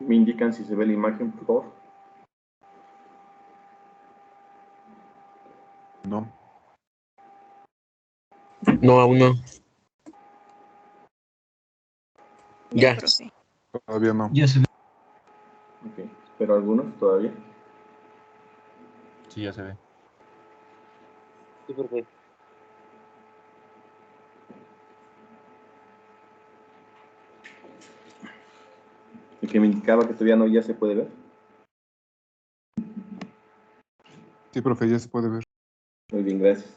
Me indican si se ve la imagen, por favor. No. No, aún no. Ya, Ya. profe. Todavía no. Ya se ve. Ok, pero algunos todavía. Sí, ya se ve. Sí, profe. El que me indicaba que todavía no, ya se puede ver. Sí, profe, ya se puede ver. Muy bien, gracias.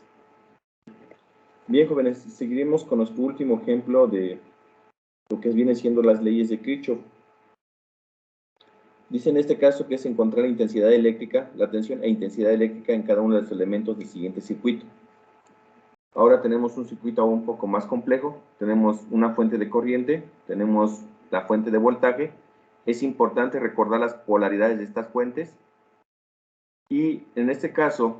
Bien, jóvenes, seguiremos con nuestro último ejemplo de lo que viene siendo las leyes de Kirchhoff. Dice en este caso que es encontrar la intensidad eléctrica, la tensión e intensidad eléctrica en cada uno de los elementos del siguiente circuito. Ahora tenemos un circuito un poco más complejo, tenemos una fuente de corriente, tenemos la fuente de voltaje. Es importante recordar las polaridades de estas fuentes y en este caso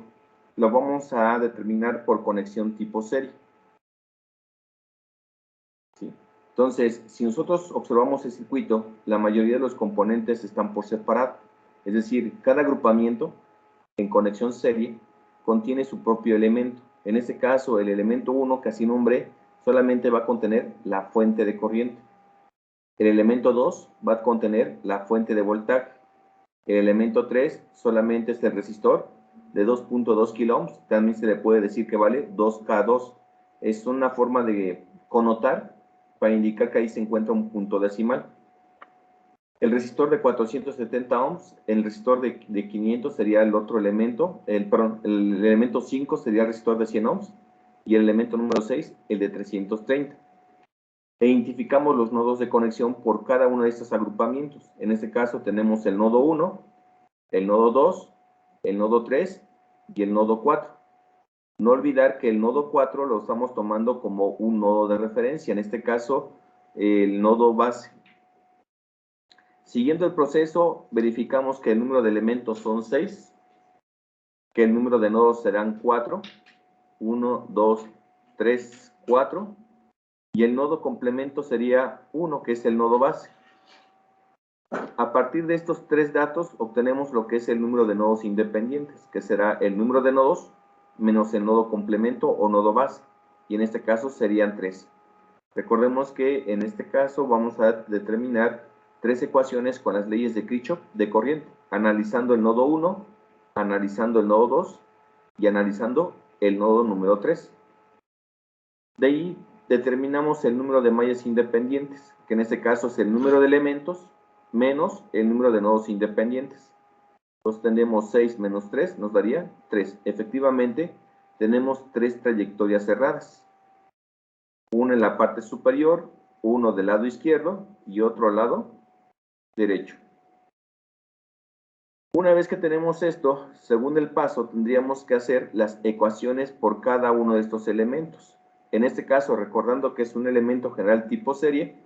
lo vamos a determinar por conexión tipo serie. ¿Sí? Entonces, si nosotros observamos el circuito, la mayoría de los componentes están por separado, es decir, cada agrupamiento en conexión serie contiene su propio elemento. En este caso, el elemento 1, que así nombré, solamente va a contener la fuente de corriente. El elemento 2 va a contener la fuente de voltaje. El elemento 3 solamente es el resistor de 2.2 kiloohms. También se le puede decir que vale 2K2. Es una forma de connotar para indicar que ahí se encuentra un punto decimal. El resistor de 470 ohms, el resistor de 500 sería el otro elemento, el elemento 5 sería el resistor de 100 ohms y el elemento número 6, el de 330. E identificamos los nodos de conexión por cada uno de estos agrupamientos. En este caso tenemos el nodo 1, el nodo 2, el nodo 3 y el nodo 4. No olvidar que el nodo 4 lo estamos tomando como un nodo de referencia, en este caso el nodo base. Siguiendo el proceso, verificamos que el número de elementos son 6, que el número de nodos serán 4, 1, 2, 3, 4, y el nodo complemento sería 1, que es el nodo base. A partir de estos tres datos, obtenemos lo que es el número de nodos independientes, que será el número de nodos menos el nodo complemento o nodo base, y en este caso serían 3. Recordemos que en este caso vamos a determinar 3 ecuaciones con las leyes de Kirchhoff de corriente, analizando el nodo 1, analizando el nodo 2 y analizando el nodo número 3. De ahí determinamos el número de mallas independientes, que en este caso es el número de elementos menos el número de nodos independientes. Entonces tendremos 6 menos 3, nos daría 3. Efectivamente, tenemos 3 trayectorias cerradas. Uno en la parte superior, uno del lado izquierdo y otro al lado derecho. Una vez que tenemos esto, según el paso, tendríamos que hacer las ecuaciones por cada uno de estos elementos. En este caso, recordando que es un elemento general tipo serie,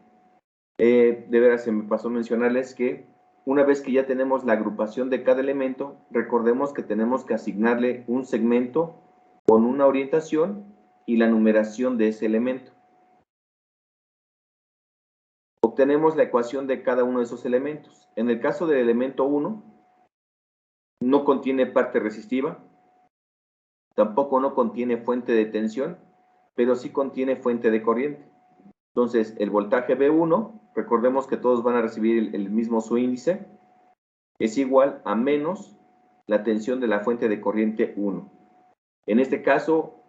de veras se me pasó mencionarles que una vez que ya tenemos la agrupación de cada elemento, recordemos que tenemos que asignarle un segmento con una orientación y la numeración de ese elemento. Obtenemos la ecuación de cada uno de esos elementos. En el caso del elemento 1, no contiene parte resistiva, tampoco no contiene fuente de tensión, pero sí contiene fuente de corriente. Entonces, el voltaje V1, recordemos que todos van a recibir el mismo su índice, es igual a menos la tensión de la fuente de corriente 1. En este caso,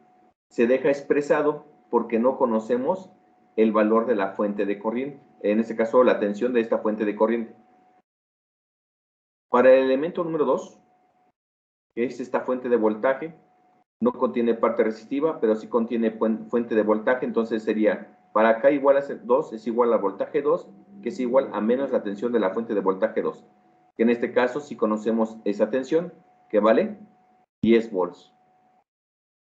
se deja expresado porque no conocemos el valor de la fuente de corriente. En este caso, la tensión de esta fuente de corriente. Para el elemento número 2, que es esta fuente de voltaje, no contiene parte resistiva, pero sí contiene fuente de voltaje, entonces sería, para acá igual a 2 es igual a voltaje 2, que es igual a menos la tensión de la fuente de voltaje 2. Que en este caso sí conocemos esa tensión, que vale 10 volts.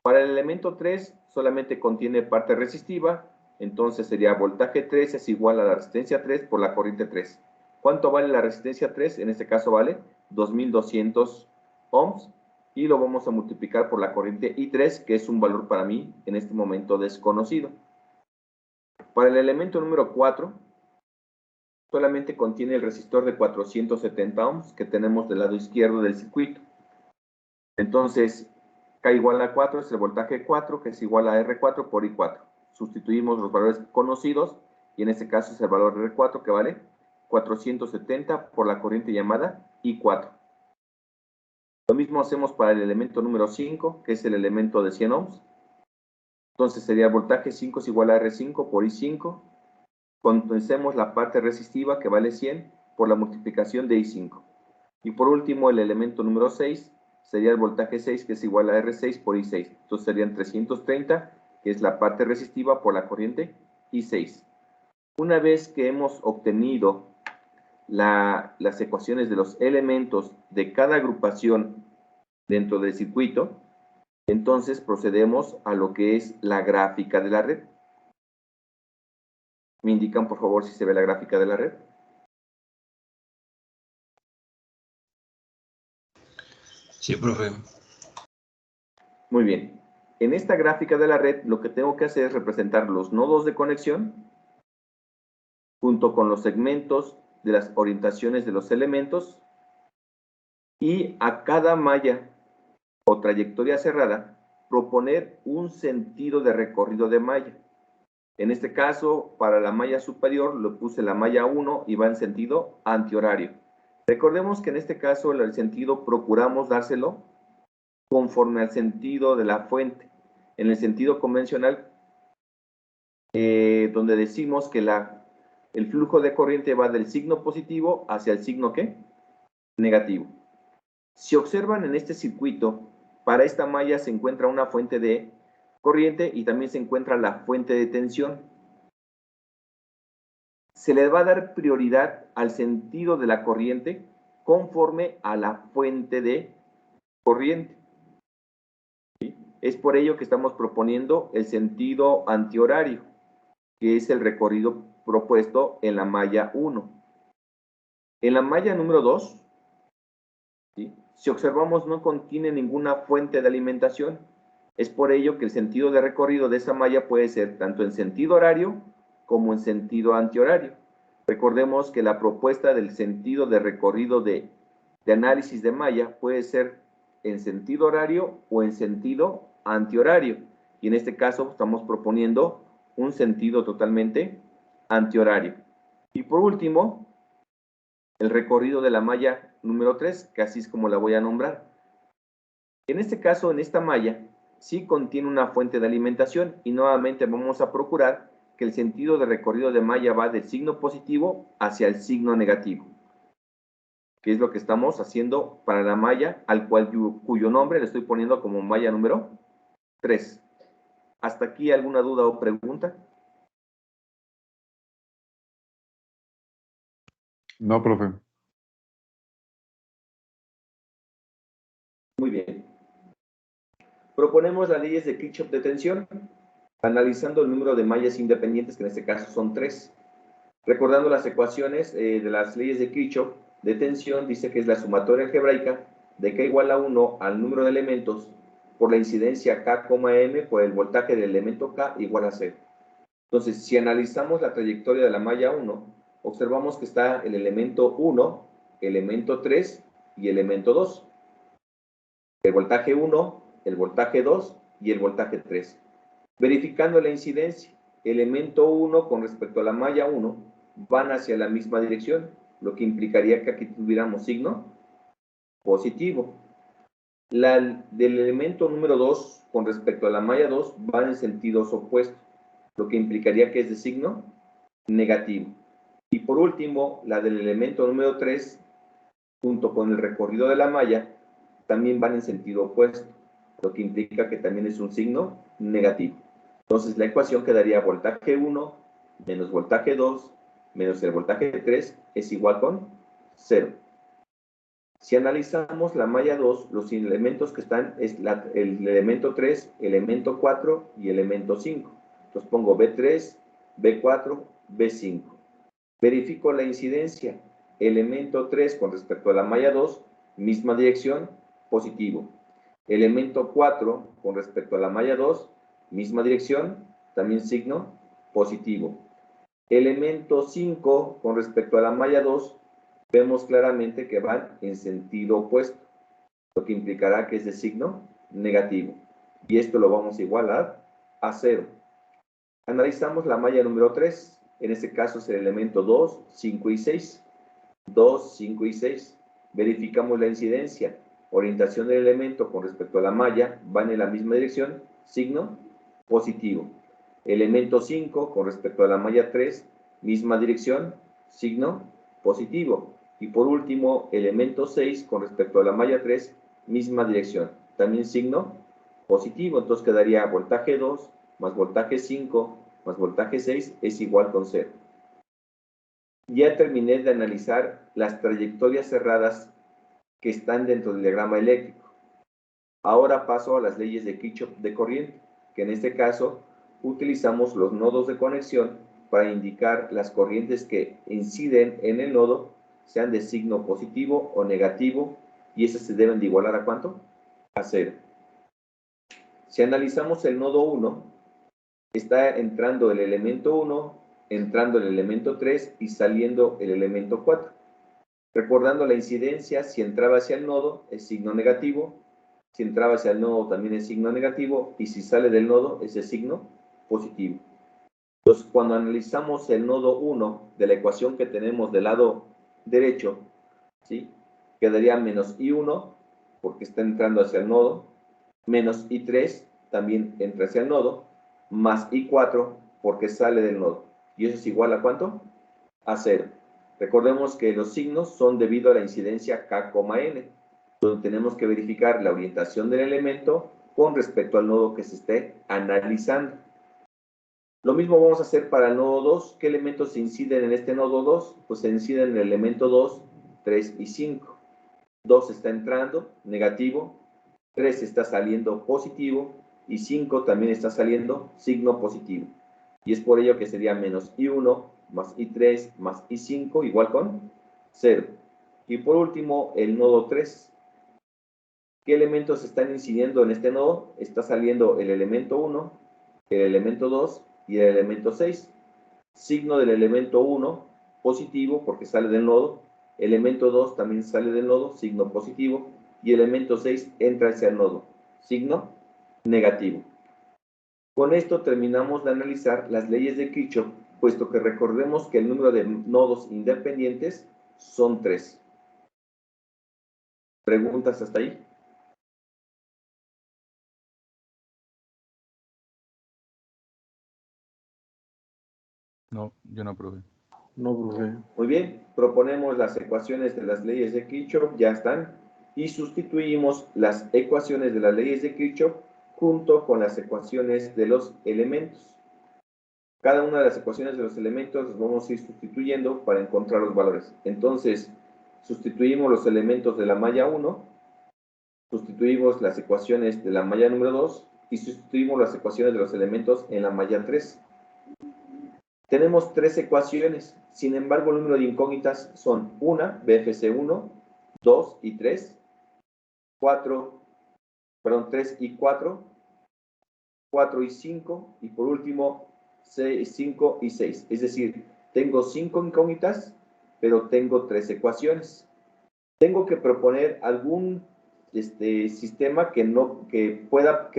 Para el elemento 3 solamente contiene parte resistiva, entonces sería voltaje 3 es igual a la resistencia 3 por la corriente 3. ¿Cuánto vale la resistencia 3? En este caso vale 2200 ohms y lo vamos a multiplicar por la corriente I3, que es un valor para mí en este momento desconocido. Para el elemento número 4, solamente contiene el resistor de 470 ohms que tenemos del lado izquierdo del circuito. Entonces, K igual a 4 es el voltaje 4, que es igual a R4 por I4. Sustituimos los valores conocidos, y en este caso es el valor de R4, que vale 470 por la corriente llamada I4. Lo mismo hacemos para el elemento número 5, que es el elemento de 100 ohms. Entonces sería el voltaje 5 es igual a R5 por I5. Condensemos la parte resistiva, que vale 100, por la multiplicación de I5. Y por último, el elemento número 6 sería el voltaje 6, que es igual a R6 por I6. Entonces serían 330, que es la parte resistiva por la corriente I6. Una vez que hemos obtenido las ecuaciones de los elementos de cada agrupación dentro del circuito, entonces procedemos a lo que es la gráfica de la red. ¿Me indican, por favor, si se ve la gráfica de la red? Sí, profe. Muy bien. En esta gráfica de la red, lo que tengo que hacer es representar los nodos de conexión junto con los segmentos de las orientaciones de los elementos, y a cada malla o trayectoria cerrada proponer un sentido de recorrido de malla. En este caso, para la malla superior, le puse la malla 1 y va en sentido antihorario. Recordemos que en este caso el sentido procuramos dárselo conforme al sentido de la fuente. En el sentido convencional, donde decimos que el flujo de corriente va del signo positivo hacia el signo ¿qué? Negativo. Si observan en este circuito, para esta malla se encuentra una fuente de corriente y también se encuentra la fuente de tensión. Se le va a dar prioridad al sentido de la corriente conforme a la fuente de corriente. ¿Sí? Es por ello que estamos proponiendo el sentido antihorario, que es el recorrido propuesto en la malla 1. En la malla número 2, ¿sí?, si observamos, no contiene ninguna fuente de alimentación. Es por ello que el sentido de recorrido de esa malla puede ser tanto en sentido horario como en sentido antihorario. Recordemos que la propuesta del sentido de recorrido de análisis de malla puede ser en sentido horario o en sentido antihorario. Y en este caso estamos proponiendo un sentido totalmente antihorario. Y por último, el recorrido de la malla número 3, que así es como la voy a nombrar. En este caso, en esta malla, sí contiene una fuente de alimentación, y nuevamente vamos a procurar que el sentido de recorrido de malla va del signo positivo hacia el signo negativo, que es lo que estamos haciendo para la malla cuyo nombre le estoy poniendo como malla número 3. ¿Hasta aquí alguna duda o pregunta? No, profe. Muy bien. Proponemos las leyes de Kirchhoff de tensión, analizando el número de mallas independientes, que en este caso son 3. Recordando las ecuaciones de las leyes de Kirchhoff de tensión, dice que es la sumatoria algebraica de K igual a 1 al número de elementos por la incidencia K, M por el voltaje del elemento K igual a 0. Entonces, si analizamos la trayectoria de la malla 1, observamos que está el elemento 1, elemento 3 y elemento 2. El voltaje 1, el voltaje 2 y el voltaje 3. Verificando la incidencia, elemento 1 con respecto a la malla 1 van hacia la misma dirección, lo que implicaría que aquí tuviéramos signo positivo. Del elemento número 2 con respecto a la malla 2 van en sentidos opuestos, lo que implicaría que es de signo negativo. Y por último, la del elemento número 3, junto con el recorrido de la malla, también van en sentido opuesto, lo que implica que también es un signo negativo. Entonces la ecuación quedaría voltaje 1 menos voltaje 2 menos el voltaje 3 es igual con 0. Si analizamos la malla 2, los elementos que están es el elemento 3, elemento 4 y elemento 5. Entonces pongo B3, B4, B5. Verifico la incidencia. Elemento 3 con respecto a la malla 2, misma dirección, positivo. Elemento 4 con respecto a la malla 2, misma dirección, también signo positivo. Elemento 5 con respecto a la malla 2, vemos claramente que van en sentido opuesto, lo que implicará que es de signo negativo. Y esto lo vamos a igualar a 0. Analizamos la malla número 3, en este caso es el elemento 2, 5 y 6. 2, 5 y 6. Verificamos la incidencia. Orientación del elemento con respecto a la malla van en la misma dirección, signo positivo. Elemento 5 con respecto a la malla 3, misma dirección, signo positivo. Y por último, elemento 6 con respecto a la malla 3, misma dirección, también signo positivo. Entonces quedaría voltaje 2 más voltaje 5 más voltaje 6 es igual con 0. Ya terminé de analizar las trayectorias cerradas que están dentro del diagrama eléctrico. Ahora paso a las leyes de Kirchhoff de corriente, que en este caso utilizamos los nodos de conexión para indicar las corrientes que inciden en el nodo, sean de signo positivo o negativo, y esas se deben de igualar ¿a cuánto? A 0. Si analizamos el nodo 1, está entrando el elemento 1, entrando el elemento 3 y saliendo el elemento 4. Recordando la incidencia, si entraba hacia el nodo es signo negativo, si entraba hacia el nodo también es signo negativo, y si sale del nodo es de signo positivo. Entonces, cuando analizamos el nodo 1 de la ecuación que tenemos del lado derecho, ¿sí? Quedaría menos I1, porque está entrando hacia el nodo, menos I3, también entra hacia el nodo, más I4, porque sale del nodo. ¿Y eso es igual a cuánto? A 0. Recordemos que los signos son debido a la incidencia K, N, donde tenemos que verificar la orientación del elemento con respecto al nodo que se esté analizando. Lo mismo vamos a hacer para el nodo 2. ¿Qué elementos se inciden en este nodo 2? Pues se inciden en el elemento 2, 3 y 5. 2 está entrando, negativo, 3 está saliendo positivo y 5 también está saliendo signo positivo. Y es por ello que sería menos I1 más I3 más I5 igual con 0. Y por último, el nodo 3. ¿Qué elementos están incidiendo en este nodo? Está saliendo el elemento 1, el elemento 2 y el elemento 6. Signo del elemento 1, positivo, porque sale del nodo. Elemento 2 también sale del nodo, signo positivo. Y elemento 6 entra hacia el nodo, signo negativo. Con esto terminamos de analizar las leyes de Kirchhoff, puesto que recordemos que el número de nodos independientes son 3. ¿Preguntas hasta ahí? No, yo no probé. No, profe. Muy bien, proponemos las ecuaciones de las leyes de Kirchhoff, ya están, y sustituimos las ecuaciones de las leyes de Kirchhoff junto con las ecuaciones de los elementos. Cada una de las ecuaciones de los elementos los vamos a ir sustituyendo para encontrar los valores. Entonces, sustituimos los elementos de la malla 1, sustituimos las ecuaciones de la malla número 2 y sustituimos las ecuaciones de los elementos en la malla 3. Tenemos 3 ecuaciones, sin embargo el número de incógnitas son 1, BFC1, 2 y 3, 3 y 4, 4 y 5 y por último 5 y 6. Es decir, tengo 5 incógnitas, pero tengo 3 ecuaciones. Tengo que proponer algún sistema que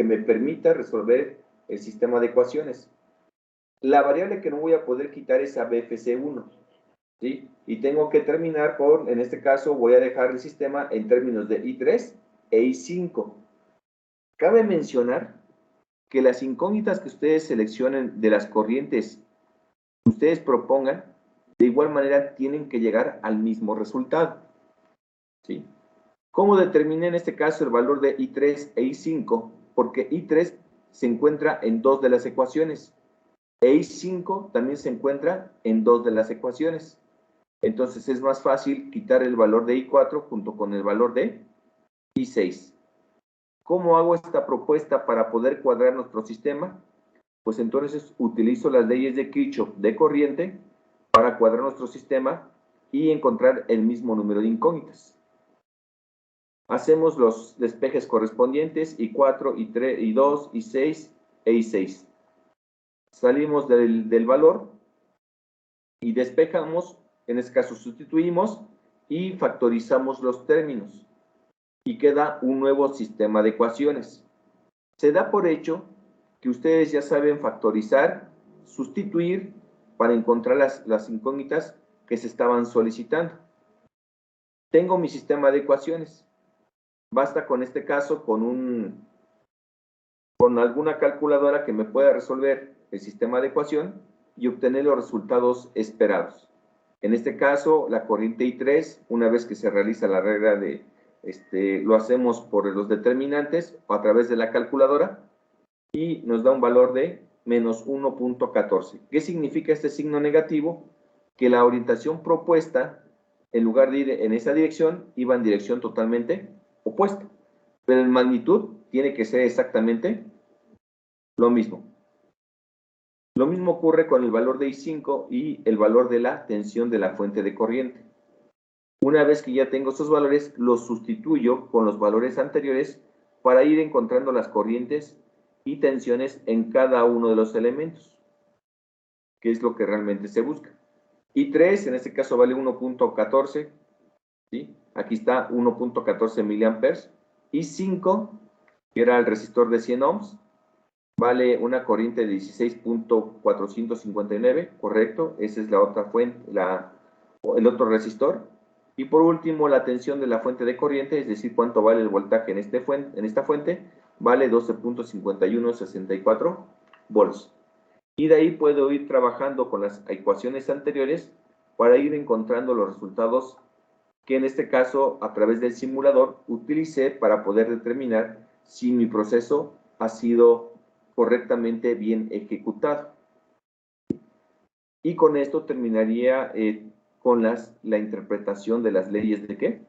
me permita resolver el sistema de ecuaciones. La variable que no voy a poder quitar es a BFC1, ¿sí? Y tengo que terminar con, en este caso, voy a dejar el sistema en términos de I3 e I5. Cabe mencionar que las incógnitas que ustedes seleccionen de las corrientes que ustedes propongan, de igual manera tienen que llegar al mismo resultado, ¿sí? ¿Cómo determiné en este caso el valor de I3 e I5? Porque I3 se encuentra en 2 de las ecuaciones. E I5 también se encuentra en 2 de las ecuaciones. Entonces es más fácil quitar el valor de I4 junto con el valor de I6. ¿Cómo hago esta propuesta para poder cuadrar nuestro sistema? Pues entonces utilizo las leyes de Kirchhoff de corriente para cuadrar nuestro sistema y encontrar el mismo número de incógnitas. Hacemos los despejes correspondientes, I4, I3, I2, I6 e I6. Salimos del valor y despejamos, en este caso sustituimos y factorizamos los términos y queda un nuevo sistema de ecuaciones. Se da por hecho que ustedes ya saben factorizar, sustituir para encontrar las incógnitas que se estaban solicitando. Tengo mi sistema de ecuaciones. Basta con este caso con alguna calculadora que me pueda resolver el sistema de ecuación y obtener los resultados esperados. En este caso, la corriente I3, una vez que se realiza la regla de, lo hacemos por los determinantes o a través de la calculadora y nos da un valor de menos 1.14. ¿Qué significa este signo negativo? Que la orientación propuesta, en lugar de ir en esa dirección, iba en dirección totalmente opuesta. Pero en magnitud tiene que ser exactamente lo mismo. Lo mismo ocurre con el valor de I5 y el valor de la tensión de la fuente de corriente. Una vez que ya tengo estos valores, los sustituyo con los valores anteriores para ir encontrando las corrientes y tensiones en cada uno de los elementos, que es lo que realmente se busca. I3, en este caso, vale 1.14, ¿sí? Aquí está 1.14 miliamperes. I5, que era el resistor de 100 ohms, vale una corriente de 16.459, correcto, esa es la otra fuente, el otro resistor. Y por último, la tensión de la fuente de corriente, es decir, cuánto vale el voltaje en esta fuente, vale 12.5164 volts. Y de ahí puedo ir trabajando con las ecuaciones anteriores para ir encontrando los resultados que en este caso, a través del simulador, utilicé para poder determinar si mi proceso ha sido correctamente bien ejecutado. Y con esto terminaría con la interpretación de las leyes de ¿qué?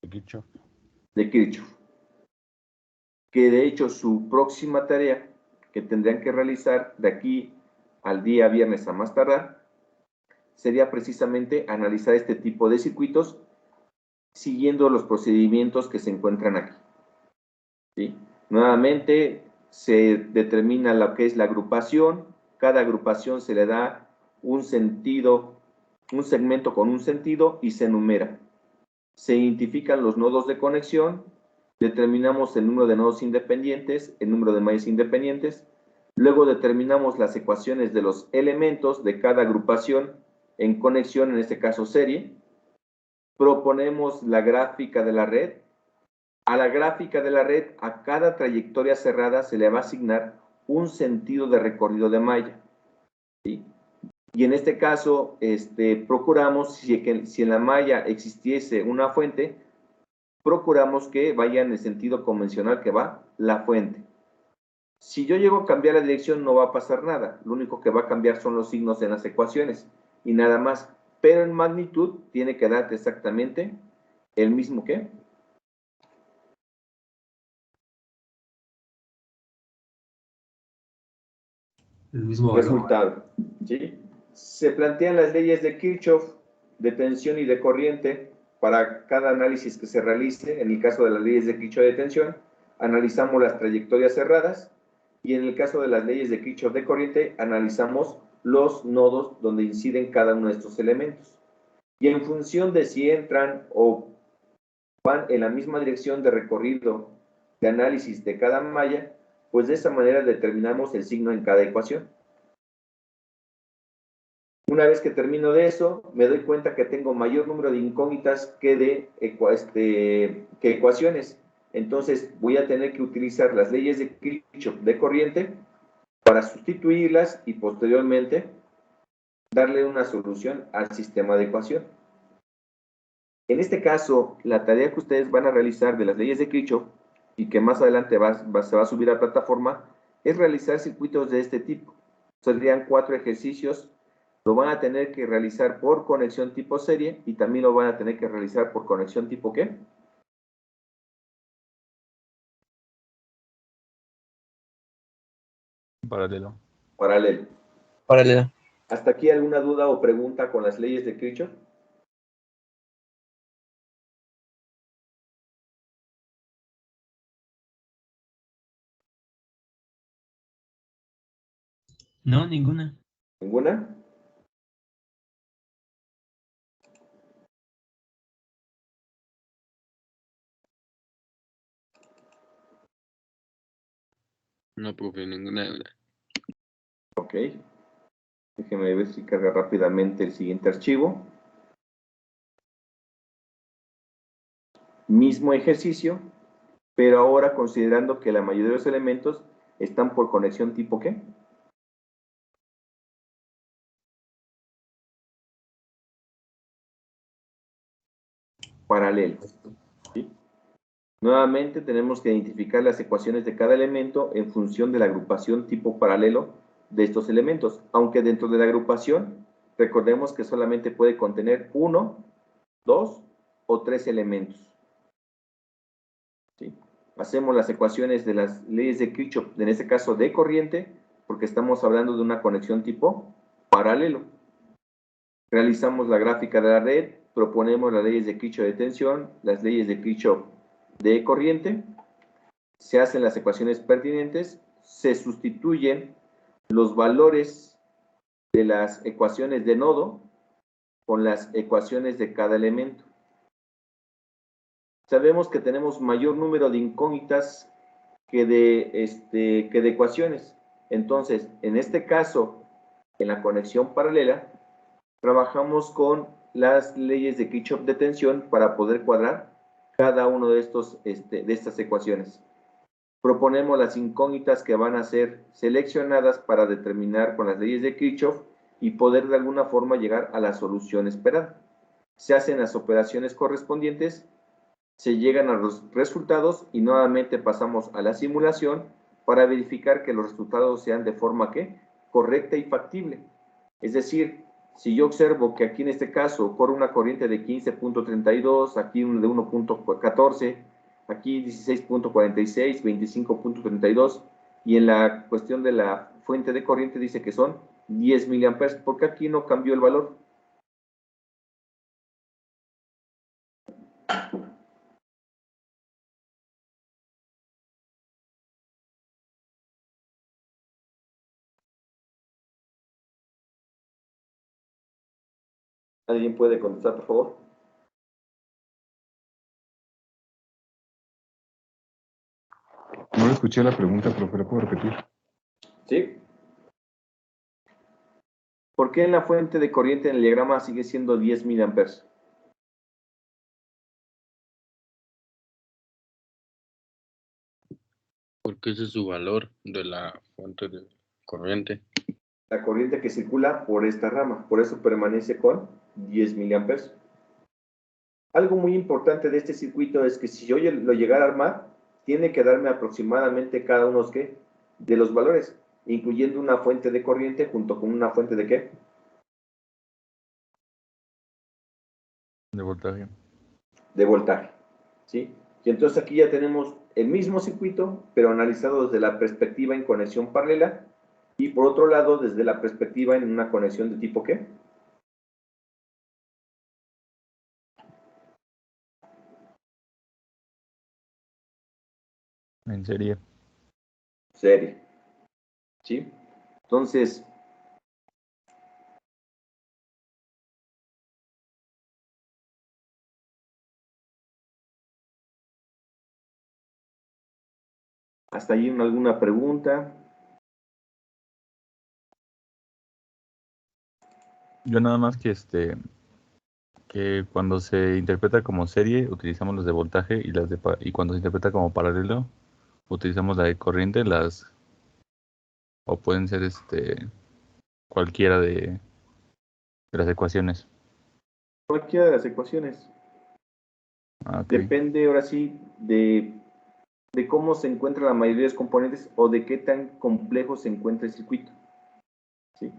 De Kirchhoff. De Kirchhoff. Que de hecho su próxima tarea que tendrían que realizar de aquí al día viernes a más tardar sería precisamente analizar este tipo de circuitos siguiendo los procedimientos que se encuentran aquí. ¿Sí? Nuevamente se determina lo que es la agrupación, cada agrupación se le da un sentido, un segmento con un sentido y se enumera. Se identifican los nodos de conexión, determinamos el número de nodos independientes, el número de mallas independientes, luego determinamos las ecuaciones de los elementos de cada agrupación en conexión, en este caso serie, proponemos la gráfica de la red. A la gráfica de la red, a cada trayectoria cerrada se le va a asignar un sentido de recorrido de malla, ¿sí? Y en este caso, procuramos, si en la malla existiese una fuente, procuramos que vaya en el sentido convencional que va la fuente. Si yo llego a cambiar la dirección, no va a pasar nada. Lo único que va a cambiar son los signos en las ecuaciones y nada más. Pero en magnitud tiene que darte exactamente el mismo ¿qué? El mismo valor. Resultado, ¿sí? Se plantean las leyes de Kirchhoff de tensión y de corriente para cada análisis que se realice. En el caso de las leyes de Kirchhoff de tensión, analizamos las trayectorias cerradas y en el caso de las leyes de Kirchhoff de corriente, analizamos los nodos donde inciden cada uno de estos elementos. Y en función de si entran o van en la misma dirección de recorrido de análisis de cada malla, pues de esa manera determinamos el signo en cada ecuación. Una vez que termino de eso, me doy cuenta que tengo mayor número de incógnitas que ecuaciones. Entonces, voy a tener que utilizar las leyes de Kirchhoff de corriente para sustituirlas y posteriormente darle una solución al sistema de ecuación. En este caso, la tarea que ustedes van a realizar de las leyes de Kirchhoff y que más adelante se va a subir a la plataforma, es realizar circuitos de este tipo. Serían 4 ejercicios. Lo van a tener que realizar por conexión tipo serie y también lo van a tener que realizar por conexión tipo ¿qué? Paralelo. Paralelo. Paralela. ¿Hasta aquí alguna duda o pregunta con las leyes de Kirchhoff? No, ninguna. ¿Ninguna? No, profe, ninguna. Ok. Déjeme ver si carga rápidamente el siguiente archivo. Mismo ejercicio, pero ahora considerando que la mayoría de los elementos están por conexión tipo ¿qué? Paralelo. ¿Sí? Nuevamente tenemos que identificar las ecuaciones de cada elemento en función de la agrupación tipo paralelo de estos elementos, aunque dentro de la agrupación recordemos que solamente puede contener 1, 2 o 3 elementos. ¿Sí? Hacemos las ecuaciones de las leyes de Kirchhoff, en este caso de corriente, porque estamos hablando de una conexión tipo paralelo. Realizamos la gráfica de la red, proponemos las leyes de Kirchhoff de tensión, las leyes de Kirchhoff de corriente, se hacen las ecuaciones pertinentes, se sustituyen los valores de las ecuaciones de nodo con las ecuaciones de cada elemento. Sabemos que tenemos mayor número de incógnitas que de ecuaciones. Entonces, en este caso, en la conexión paralela, trabajamos con las leyes de Kirchhoff de tensión para poder cuadrar cada uno de estas ecuaciones. Proponemos las incógnitas que van a ser seleccionadas para determinar con las leyes de Kirchhoff y poder de alguna forma llegar a la solución esperada. Se hacen las operaciones correspondientes, se llegan a los resultados y nuevamente pasamos a la simulación para verificar que los resultados sean de forma correcta y factible. Es decir, si yo observo que aquí en este caso corre una corriente de 15.32, aquí de 1.14, aquí 16.46, 25.32, y en la cuestión de la fuente de corriente dice que son 10 miliamperes, porque aquí no cambió el valor. ¿Alguien puede contestar, por favor? No escuché la pregunta, profe, ¿la puedo repetir? ¿Sí? ¿Por qué en la fuente de corriente en el diagrama sigue siendo 10 miliamperes? Porque ese es su valor de la fuente de corriente. La corriente que circula por esta rama, por eso permanece con 10 miliamperes. Algo muy importante de este circuito es que si yo lo llegara a armar, tiene que darme aproximadamente cada uno de los valores, incluyendo una fuente de corriente junto con una fuente de ¿qué? De voltaje. De voltaje, ¿sí? Y entonces aquí ya tenemos el mismo circuito, pero analizado desde la perspectiva en conexión paralela y por otro lado desde la perspectiva en una conexión de tipo ¿qué? En serie. Serie, ¿sí? Entonces, ¿hasta ahí alguna pregunta? Yo nada más que cuando se interpreta como serie utilizamos las de voltaje y y cuando se interpreta como paralelo utilizamos la de corriente, o pueden ser cualquiera de las ecuaciones. Cualquiera de las ecuaciones. Ah, ok. Depende ahora sí de cómo se encuentra la mayoría de los componentes o de qué tan complejo se encuentra el circuito. ¿Sí?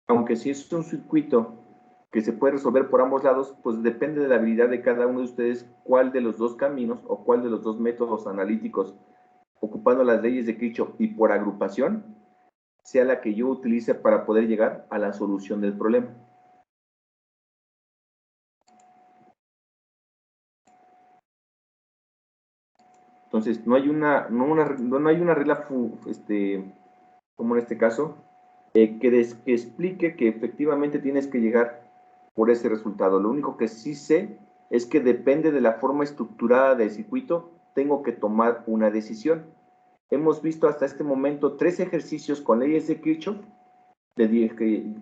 Aunque si es un circuito que se puede resolver por ambos lados, pues depende de la habilidad de cada uno de ustedes cuál de los dos caminos o cuál de los dos métodos analíticos, ocupando las leyes de Kirchhoff y por agrupación, sea la que yo utilice para poder llegar a la solución del problema. Entonces, no hay una regla como en este caso, que explique que efectivamente tienes que llegar por ese resultado. Lo único que sí sé es que depende de la forma estructurada del circuito, tengo que tomar una decisión. Hemos visto hasta este momento 3 ejercicios con leyes de Kirchhoff,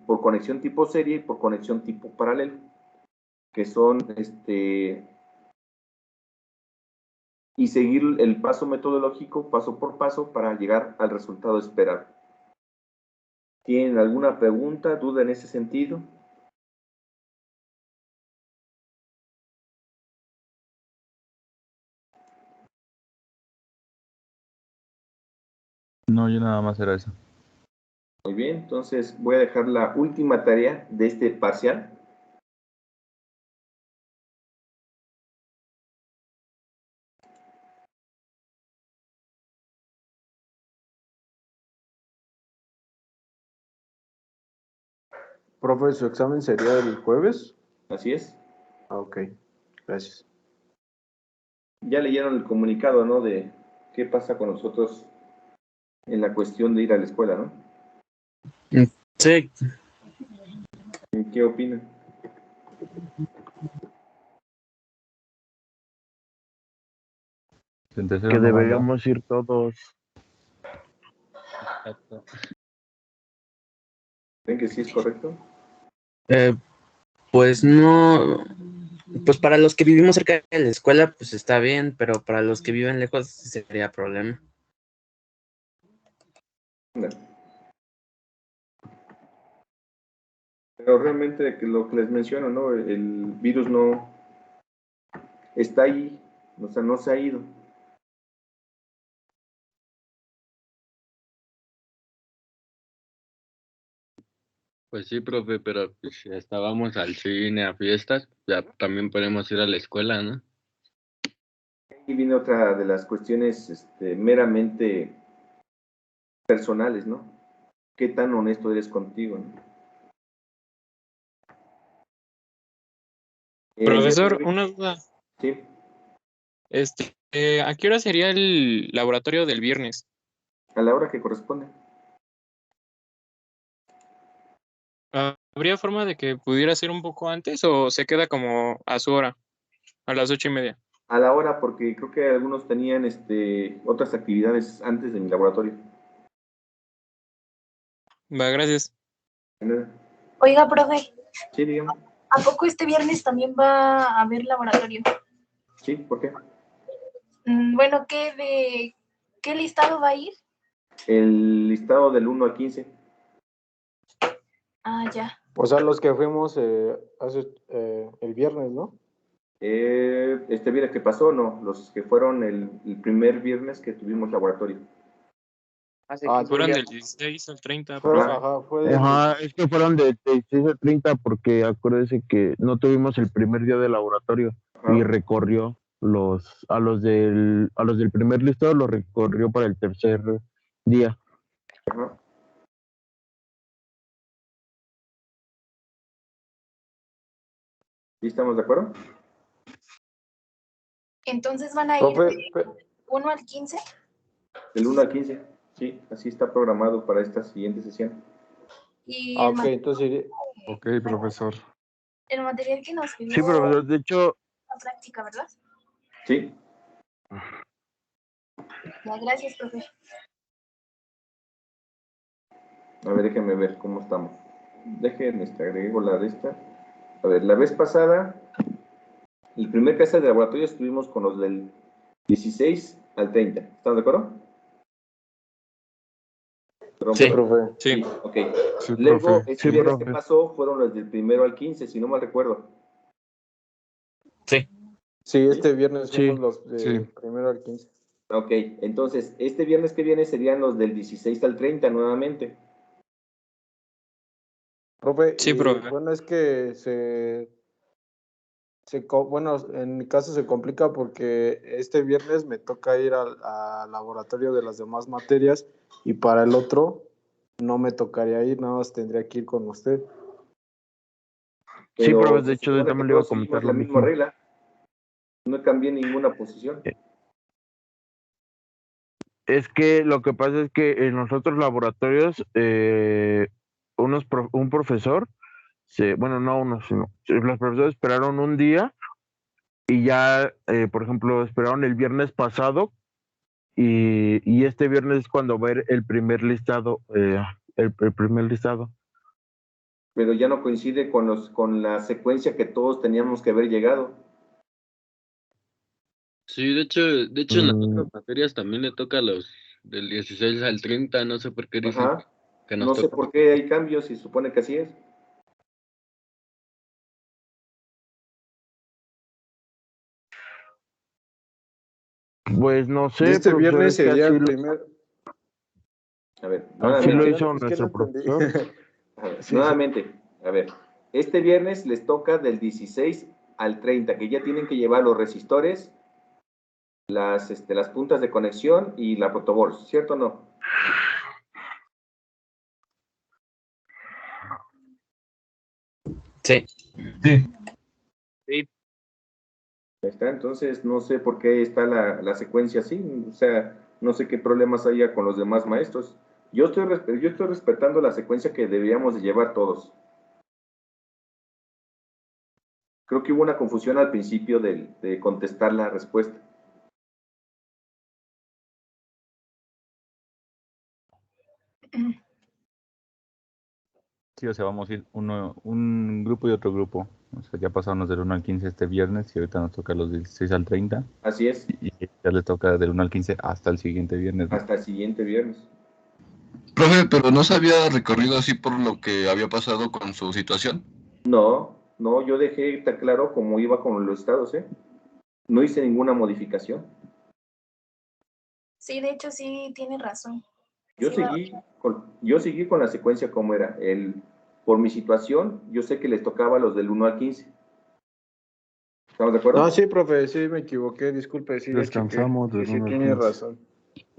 por conexión tipo serie y por conexión tipo paralelo, que son y seguir el paso metodológico paso por paso para llegar al resultado esperado. ¿Tienen alguna pregunta, duda en ese sentido? No, yo nada más era eso. Muy bien, entonces voy a dejar la última tarea de este parcial. Profe, ¿su examen sería el jueves? Así es. Ah, ok, gracias. Ya leyeron el comunicado, ¿no? De qué pasa con nosotros en la cuestión de ir a la escuela, ¿no? Sí, ¿Qué opinan? En tercero Que no van, ¿va? deberíamos ir todos. Exacto. ¿Ven que sí es correcto? pues no, pues para los que vivimos cerca de la escuela, pues está bien, pero para los que viven lejos sí sería problema. No. Pero realmente lo que les menciono, ¿no? El virus no está ahí, o sea, no se ha ido. Pues sí, profe, pero pues, si estábamos al cine, a fiestas, ya también podemos ir a la escuela, ¿no? Y viene otra de las cuestiones meramente personales, ¿no? ¿Qué tan honesto eres contigo, ¿no? Profesor, una duda. Sí, ¿A qué hora sería el laboratorio del viernes? a la hora que corresponde. ¿Habría forma de que pudiera ser un poco antes o se queda como a su hora, a las 8:30? A la hora, porque creo que algunos tenían otras actividades antes de mi laboratorio. Va, gracias. Oiga, profe, Sí, digamos. ¿a poco este viernes también va a haber laboratorio? Sí, ¿por qué? Bueno, ¿qué listado va a ir? El listado del 1 al 15. Ah, ya. O sea, los que fuimos el viernes, ¿no? Este viernes que pasó, no, los que fueron el primer viernes que tuvimos laboratorio. Fueron del 16 al 30, Fue, profe. fue Ajá, es que fueron de 16 a 30 porque acuérdese que no tuvimos el primer día de laboratorio y Ajá. recorrió a los del primer listado los recorrió para el tercer día. Ajá. ¿Sí estamos de acuerdo? Entonces van a ir profe, del 1 al 15. Del 1 al 15. Sí, así está programado para esta siguiente sesión. Y ok, entonces Ok, profesor. el material que nos pidió Sí, profesor, de hecho, la práctica, ¿verdad? Sí. Ya, gracias, profe. A ver, déjenme ver cómo estamos. Déjenme, agrego la de esta. A ver, la vez pasada, el primer clase de laboratorio estuvimos con los del 16 al 30. ¿Están de acuerdo? Perdón, Sí. profe. Sí. Sí, ok. Sí, Luego, profe. este Sí, viernes que profe. pasó fueron los del primero al 15, si no mal recuerdo. Sí. Sí, este viernes fuimos Sí. los de Sí. primero al 15. Ok, entonces, este viernes que viene serían los del 16 al 30 nuevamente. Profe, Sí, profe. bueno, es que bueno, en mi caso se complica porque este viernes me toca ir al laboratorio de las demás materias y para el otro no me tocaría ir, nada más tendría que ir con usted. Sí, Pero profe, de se hecho, yo supone que también le iba a todos comentar seguimos la lo misma mismo. regla. No cambié ninguna posición. Es que lo que pasa es que en los otros laboratorios, un profesor, bueno, no uno, sino los profesores esperaron un día y ya, por ejemplo, esperaron el viernes pasado y este viernes es cuando va a ir el primer listado, el primer listado. Pero ya no coincide con la secuencia que todos teníamos que haber llegado. Sí, de hecho en las Mm, otras materias también le toca a los del 16 al 30, no sé por qué dicen Ajá. que nos No sé toca. por qué hay cambios y supone que así es. pues no Y sé, este profesor, viernes es que sería el primer. A ver, así lo nuevamente. hizo Es que no nuestro entendí. profesor. A ver, Sí, sí. nuevamente. A ver. Este viernes les toca del 16 al 30, que ya tienen que llevar los resistores, las puntas de conexión y la protoboard, ¿cierto o no? Sí. Sí. Sí, Ahí está, entonces no sé por qué está la secuencia así, o sea, no sé qué problemas haya con los demás maestros. Yo estoy respetando la secuencia que deberíamos de llevar todos. Creo que hubo una confusión al principio de contestar la respuesta. Sí, o sea, vamos a ir un grupo y otro grupo. O sea, ya pasamos del 1 al 15 este viernes y ahorita nos toca los 16 al 30 Así es, y ya le toca del 1 al 15 hasta el siguiente viernes, ¿no? hasta el siguiente viernes. Profe, pero no se había recorrido así por lo que había pasado con su situación. No, no, yo dejé tan claro como iba con los estados, ¿eh? No hice ninguna modificación. Sí, de hecho sí tiene razón. Yo Sí va. seguí con la secuencia como era. Por mi situación, yo sé que les tocaba los del 1 al 15. ¿Estamos de No, acuerdo? sí, profe, sí me equivoqué, disculpe, sí, ya chequé. Descansamos Y del sí 1 al tiene 15. razón.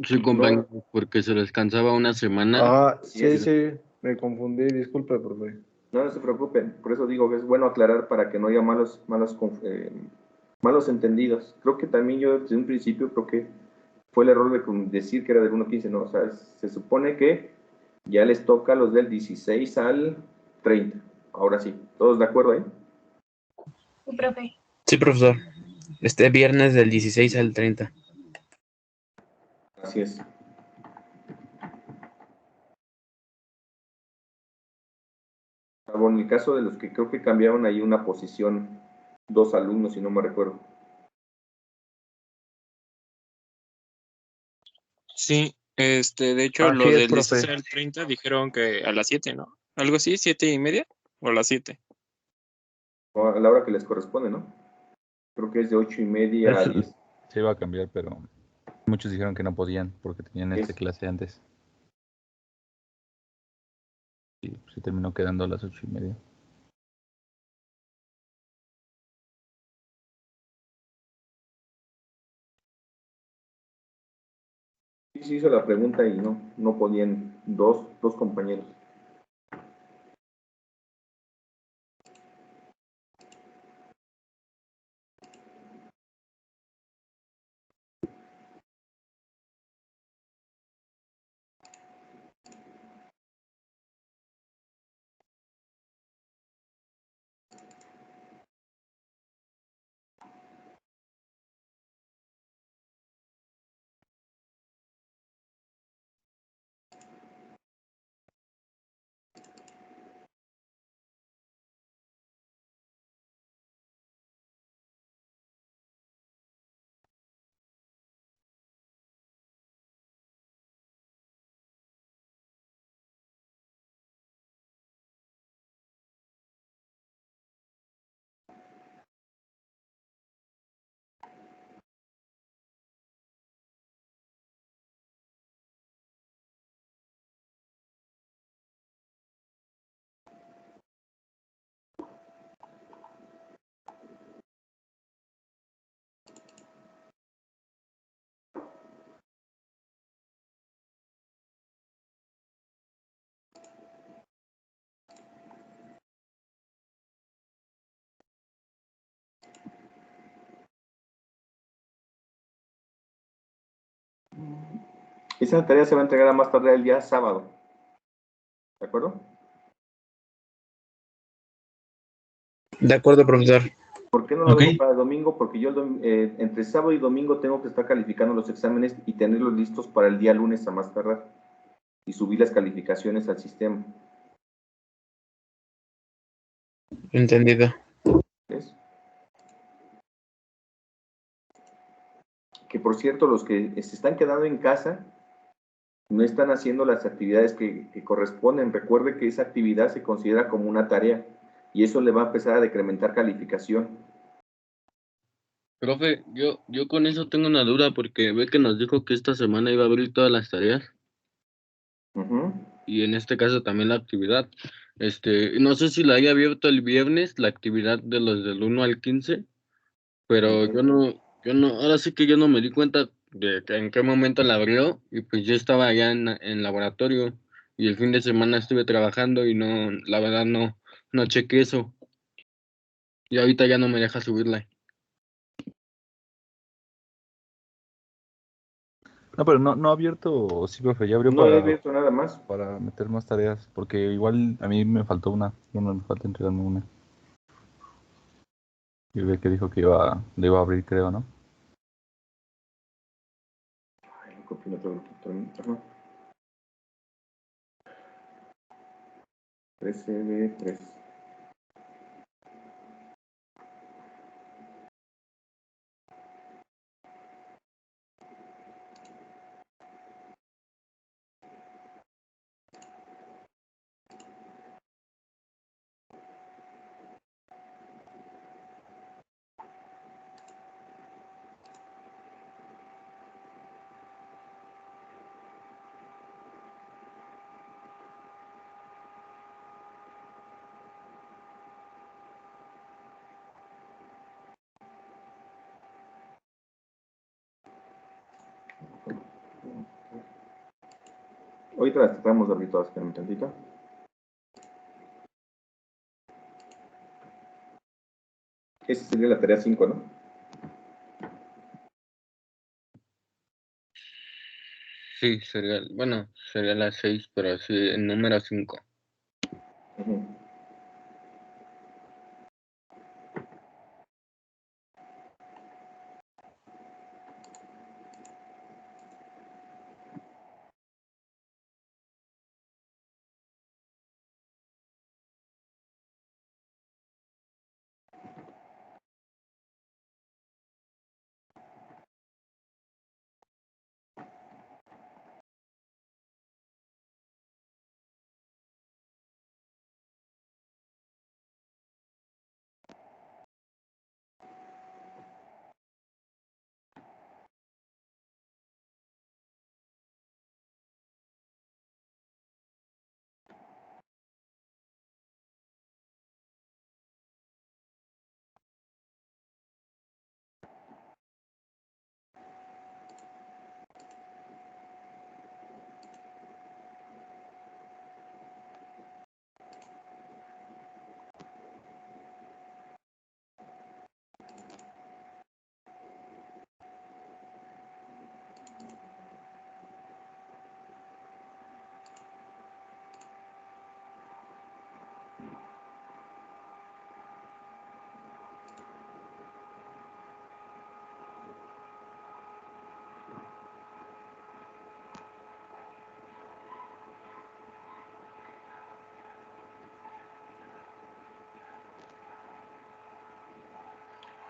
Sí, compañero, No, porque se descansaba una semana. Ah, así sí, es. sí, me confundí, disculpe, profe. No, no se preocupen. Por eso digo que es bueno aclarar para que no haya malos entendidos. Creo que también yo desde un principio creo que fue el error de decir que era del 1 al 15. No, o sea, se supone que ya les toca a los del 16 al 30. Ahora sí, ¿todos de acuerdo ahí? Sí, profe. Sí, profesor. Este viernes del 16 al 30. Así es. Salvo en el caso de los que creo que cambiaron ahí una posición, dos alumnos, si no me recuerdo. sí. De hecho, Así los es, del 16 profe. al 30 dijeron que a las 7, ¿no? Algo así, 7:30 o a las 7. O a la hora que les corresponde, ¿no? Creo que es de 8:30 a Es- 10. Se iba a cambiar, pero muchos dijeron que no podían porque tenían clase antes y se terminó quedando a las 8:30. Sí, se hizo la pregunta y no podían dos compañeros. Esa tarea se va a entregar a más tarde el día sábado. ¿De acuerdo? De acuerdo, profesor. ¿Por qué no lo Ok. dejo para el domingo? Porque yo entre sábado y domingo tengo que estar calificando los exámenes y tenerlos listos para el día lunes a más tardar y subir las calificaciones al sistema. Entendido. ¿Ves? Que por cierto, los que se están quedando en casa no están haciendo las actividades que corresponden. Recuerde que esa actividad se considera como una tarea y eso le va a empezar a decrementar calificación. Profe, yo con eso tengo una duda porque ve que nos dijo que esta semana iba a abrir todas las tareas Ujú. y en este caso también la actividad. No sé si la haya abierto el viernes, la actividad de los del 1 al 15, pero ahora sí que yo no me di cuenta de en qué momento la abrió y pues yo estaba allá en laboratorio y el fin de semana estuve trabajando y no, la verdad no chequé eso y ahorita ya no me deja subirla. No, pero no ha abierto, sí, profe, ya abrió No he abierto nada más. para meter más tareas, porque igual a mí me faltó una, bueno, me falta entregarme una. Y ve que dijo que le iba a abrir, creo, ¿no? Ay, lo copié en otro grupo también. Ajá. 13B3. Ahorita las tratamos de abrir todas, espérame tantito. Esa sería la tarea 5, ¿no? Sí, sería las 6, pero sí, el número 5. Ujú.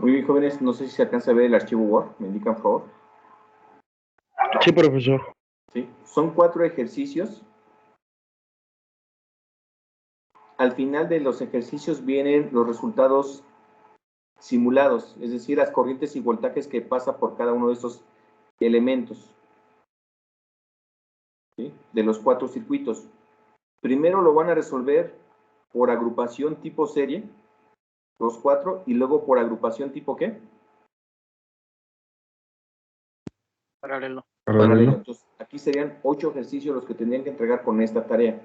Muy bien, jóvenes, no sé si se alcanza a ver el archivo Word, me indican, por favor. Sí, profesor. ¿Sí? Son 4 ejercicios. Al final de los ejercicios vienen los resultados simulados, es decir, las corrientes y voltajes que pasa por cada uno de estos elementos, ¿sí? De los 4 circuitos. Primero lo van a resolver por agrupación tipo serie, los 4, y luego por agrupación tipo ¿qué? Paralelo. Paralelo. Entonces, aquí serían 8 ejercicios los que tendrían que entregar con esta tarea.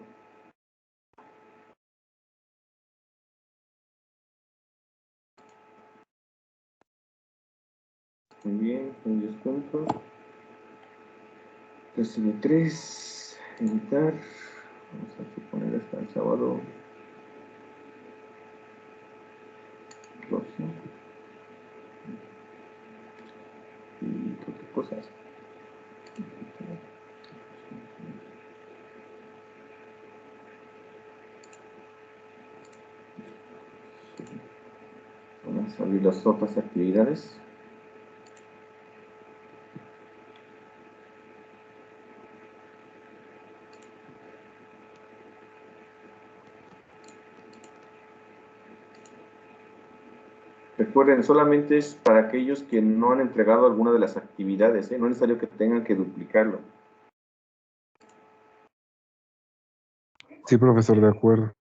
Muy bien, son 10 puntos. Recibe 3, editar. Vamos a poner hasta el sábado 12. Y qué cosas. Vamos a abrir las otras actividades. Recuerden, solamente es para aquellos que no han entregado alguna de las actividades, no es necesario que tengan que duplicarlo. Sí, profesor, de acuerdo.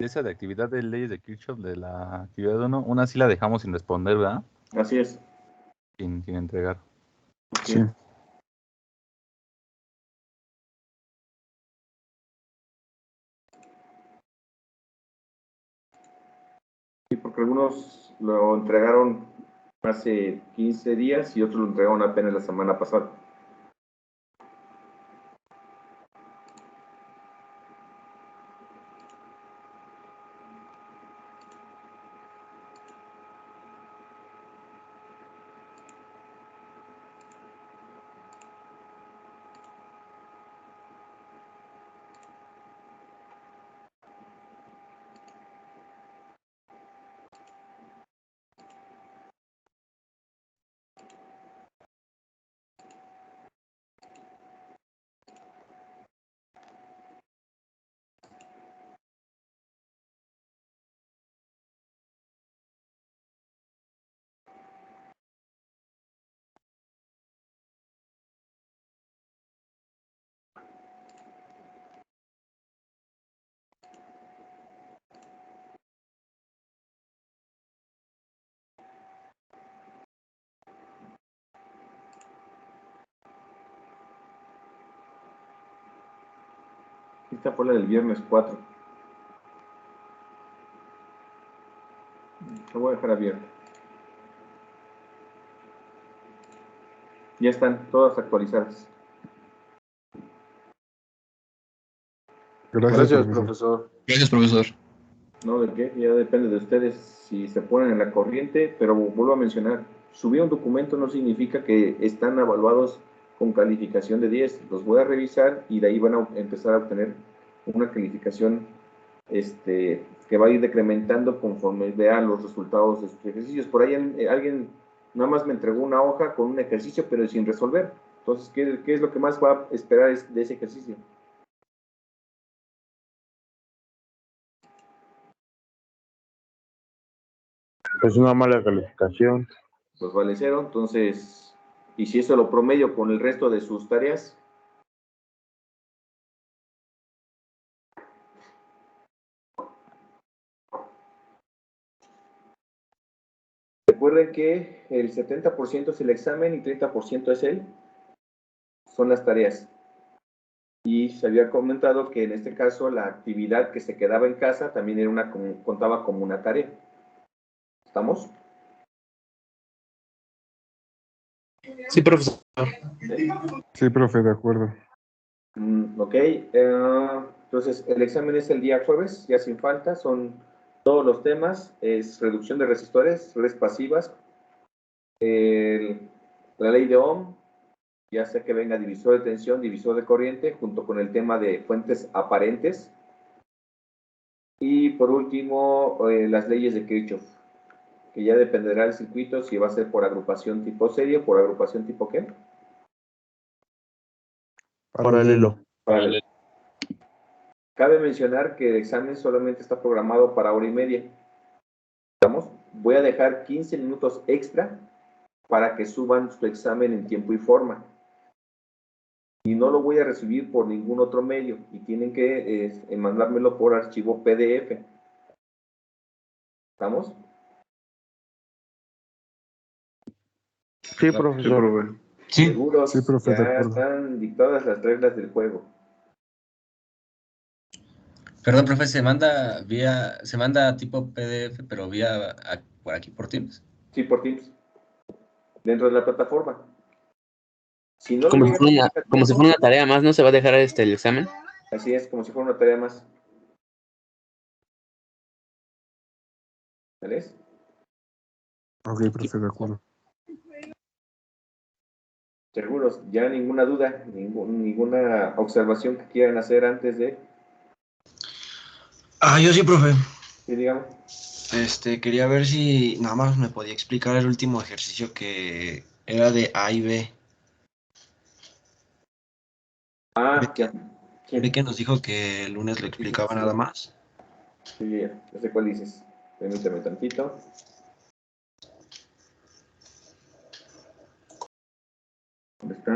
Esa de actividad de leyes de Kirchhoff, de la actividad 1, una sí la dejamos sin responder, ¿verdad? Así es. Sin entregar. Sí. Sí, porque algunos lo entregaron hace 15 días y otros lo entregaron apenas la semana pasada. Esta fue la del viernes 4. La voy a dejar abierta. Ya están todas actualizadas. Gracias, profesor. Gracias, profesor. No, ¿de qué? Ya depende de ustedes si se ponen en la corriente, pero vuelvo a mencionar, subir un documento no significa que están evaluados con calificación de 10. Los voy a revisar y de ahí van a empezar a obtener una calificación que va a ir decrementando conforme vean los resultados de sus ejercicios. Por ahí alguien nada más me entregó una hoja con un ejercicio, pero sin resolver. Entonces, ¿qué es lo que más va a esperar de ese ejercicio? Es una mala calificación. Pues vale 0. Entonces, y si eso lo promedio con el resto de sus tareas, recuerden que el 70% es el examen y 30% son las tareas. Y se había comentado que en este caso la actividad que se quedaba en casa también era contaba como una tarea. ¿Estamos? Sí, profesor. Sí, profe, de acuerdo. Ok. Entonces, el examen es el día jueves, ya sin falta. Son todos los temas. Es reducción de resistores, redes pasivas, la ley de Ohm, ya sea que venga divisor de tensión, divisor de corriente, junto con el tema de fuentes aparentes. Y por último, las leyes de Kirchhoff, que ya dependerá del circuito si va a ser por agrupación tipo serie o por agrupación tipo ¿qué? Paralelo. Paralelo. Cabe mencionar que el examen solamente está programado para 1h30. ¿Estamos? Voy a dejar 15 minutos extra para que suban su examen en tiempo y forma. Y no lo voy a recibir por ningún otro medio y tienen que mandármelo por archivo PDF. ¿Estamos? Sí, profesor. Sí. Seguros, Sí, profe, de ya acuerdo. están dictadas las reglas del juego. Perdón, profe, se manda tipo PDF, pero por aquí por Teams. Sí, por Teams. Dentro de la plataforma. Si no lo Como si llegan a fuera recibir una, a como si tiempo, fuera una tarea más, ¿no se va a dejar el examen? así es, como si fuera una tarea más. ¿Vale? Ok, profe, de acuerdo. Seguros, ya ninguna duda, ninguna observación que quieran hacer antes de... Yo sí, profe. Sí, digamos. Quería ver si nada más me podía explicar el último ejercicio que era de A y B. Ya. Sí. Ve que nos dijo que el lunes lo explicaba nada más. Sí, ya sé cuál dices. Permítame tantito. ¿Dónde está?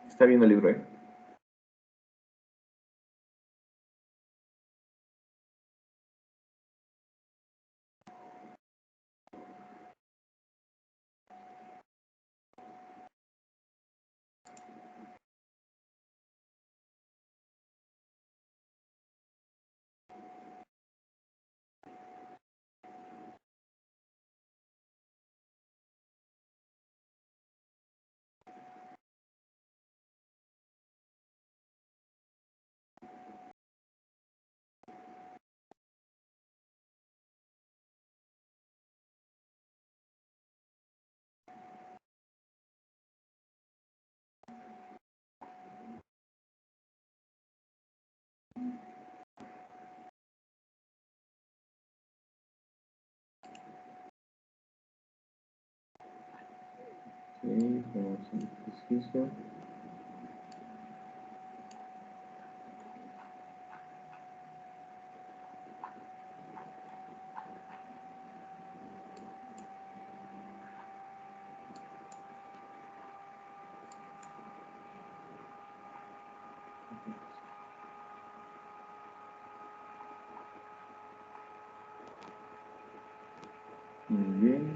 Está viendo el libro, ¿eh? Sí, vamos a hacer ejercicio. Muy bien.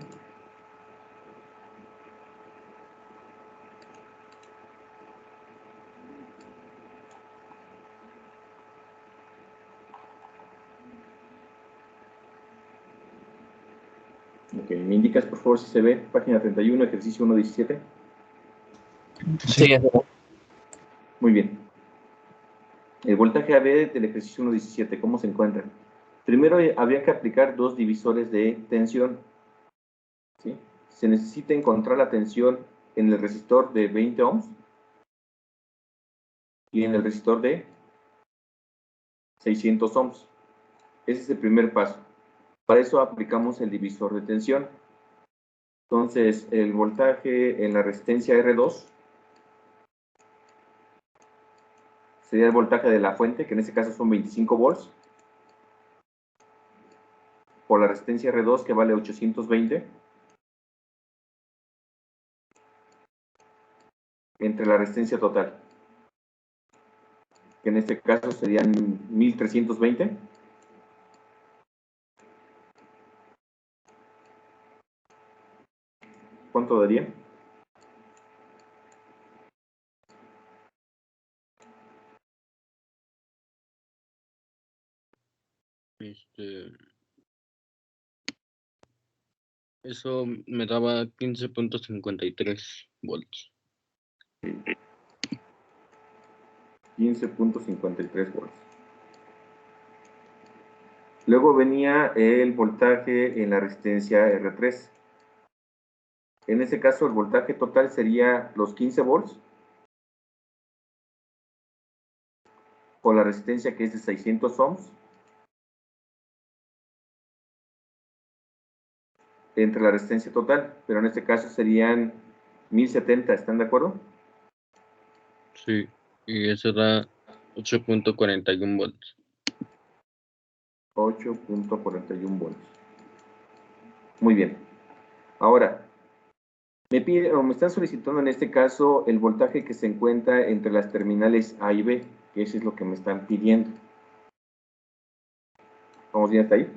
Ok, ¿me indicas por favor si se ve? Página 31, ejercicio 1.17. Sí, Muy bien. El voltaje AB del ejercicio 1.17, ¿cómo se encuentra? Primero habría que aplicar dos divisores de tensión. ¿Sí? Se necesita encontrar la tensión en el resistor de 20 ohms y en el resistor de 600 ohms. Ese es el primer paso. Para eso aplicamos el divisor de tensión. Entonces, el voltaje en la resistencia R2 sería el voltaje de la fuente, que en este caso son 25 volts, por la resistencia R2, que vale 820, entre la resistencia total, que en este caso serían 1320. ¿Cuánto daría? Eso me daba 15.53 volts. 15.53 volts. Luego venía el voltaje en la resistencia R3. En este caso, el voltaje total sería los 15 volts por la resistencia, que es de 600 ohms, entre la resistencia total, pero en este caso serían 1070, ¿están de acuerdo? Sí, y eso da 8.41 volts. 8.41 volts. Muy bien. Ahora, me están solicitando en este caso el voltaje que se encuentra entre las terminales A y B, que eso es lo que me están pidiendo. ¿Vamos bien hasta ahí?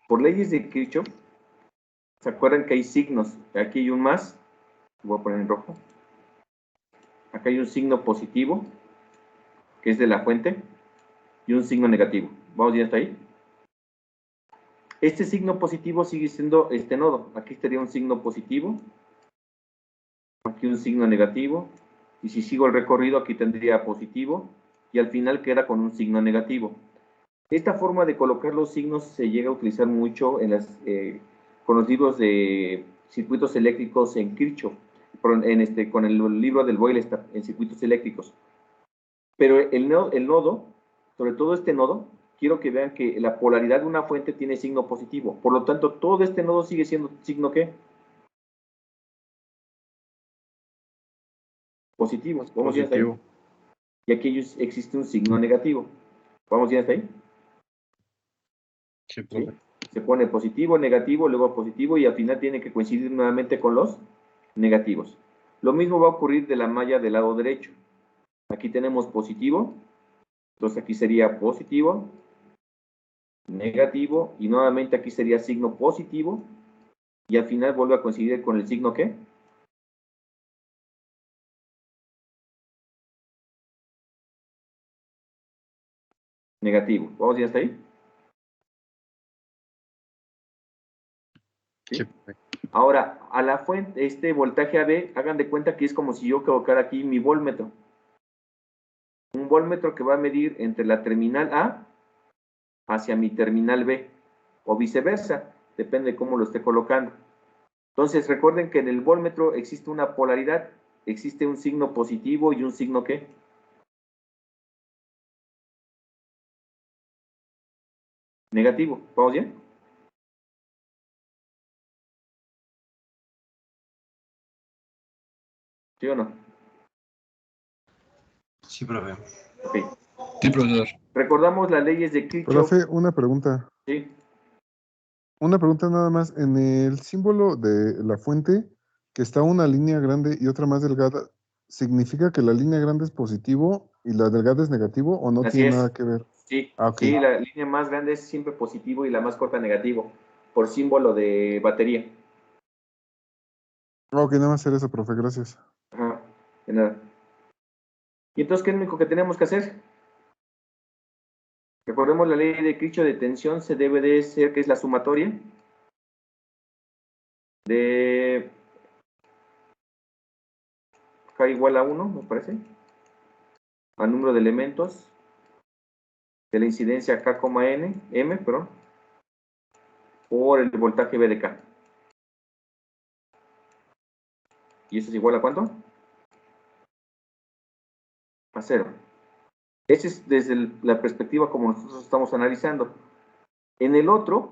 Por leyes de Kirchhoff, ¿se acuerdan que hay signos? Aquí hay un más, voy a poner en rojo. Acá hay un signo positivo, que es de la fuente, y un signo negativo. ¿Vamos bien hasta ahí? Este signo positivo sigue siendo este nodo. Aquí estaría un signo positivo, aquí un signo negativo, y si sigo el recorrido aquí tendría positivo, y al final queda con un signo negativo. Esta forma de colocar los signos se llega a utilizar mucho en con los libros de circuitos eléctricos en Kirchhoff, con el libro del Boylestar en circuitos eléctricos. Pero el nodo, sobre todo este nodo, quiero que vean que la polaridad de una fuente tiene signo positivo. Por lo tanto, todo este nodo sigue siendo signo ¿qué? Positivo. ¿Vamos bien hasta ahí? Y aquí existe un signo negativo. ¿Vamos bien hasta ahí? Sí, ¿Sí? Se pone positivo, negativo, luego positivo y al final tiene que coincidir nuevamente con los negativos. Lo mismo va a ocurrir de la malla del lado derecho. Aquí tenemos positivo, entonces aquí sería positivo, negativo y nuevamente aquí sería signo positivo y al final vuelve a coincidir con el signo ¿qué? Negativo. ¿Vamos bien hasta ahí? ¿Sí? Ahora, a la fuente, este voltaje AB, hagan de cuenta que es como si yo colocara aquí mi voltmetro. Un voltmetro que va a medir entre la terminal A hacia mi terminal B, o viceversa, depende de cómo lo esté colocando. Entonces, recuerden que en el voltmetro existe una polaridad, existe un signo positivo y un signo ¿qué? Negativo. ¿Vamos bien? ¿Sí o no? Sí, profe. Ok. Sí, profesor. Recordamos las leyes de Kirchhoff. Profe, una pregunta. Sí. Una pregunta nada más. En el símbolo de la fuente, que está una línea grande y otra más delgada, ¿significa que la línea grande es positivo y la delgada es negativo o no Así tiene es. nada que ver? Sí, Ah, ok. sí, la línea más grande es siempre positivo y la más corta negativo, por símbolo de batería. Ok, nada más hacer eso, profe, gracias. Ajá, de nada. ¿Y entonces qué es lo único que tenemos que hacer? Recordemos la ley de Kirchhoff de tensión, se debe de ser, que es la sumatoria de K igual a 1, me parece, al número de elementos de la incidencia K, M, perdón, por el voltaje V de K. ¿Y eso es igual a cuánto? A 0. Ese es desde la perspectiva como nosotros estamos analizando. En el otro,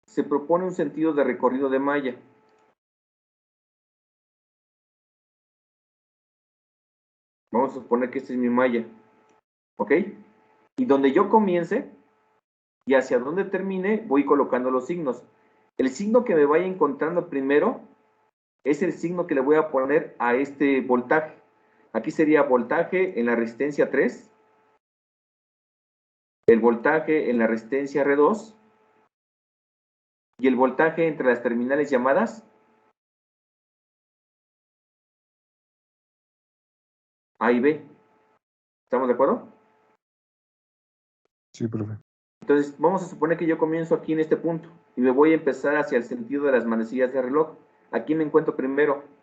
se propone un sentido de recorrido de malla. Vamos a suponer que esta es mi malla. ¿Ok? Y donde yo comience y hacia donde termine, voy colocando los signos. El signo que me vaya encontrando primero es el signo que le voy a poner a este voltaje. Aquí sería voltaje en la resistencia 3, el voltaje en la resistencia R2 y el voltaje entre las terminales llamadas A y B. ¿Estamos de acuerdo? Sí, profe. Entonces, vamos a suponer que yo comienzo aquí en este punto y me voy a empezar hacia el sentido de las manecillas de reloj. Aquí me encuentro primero.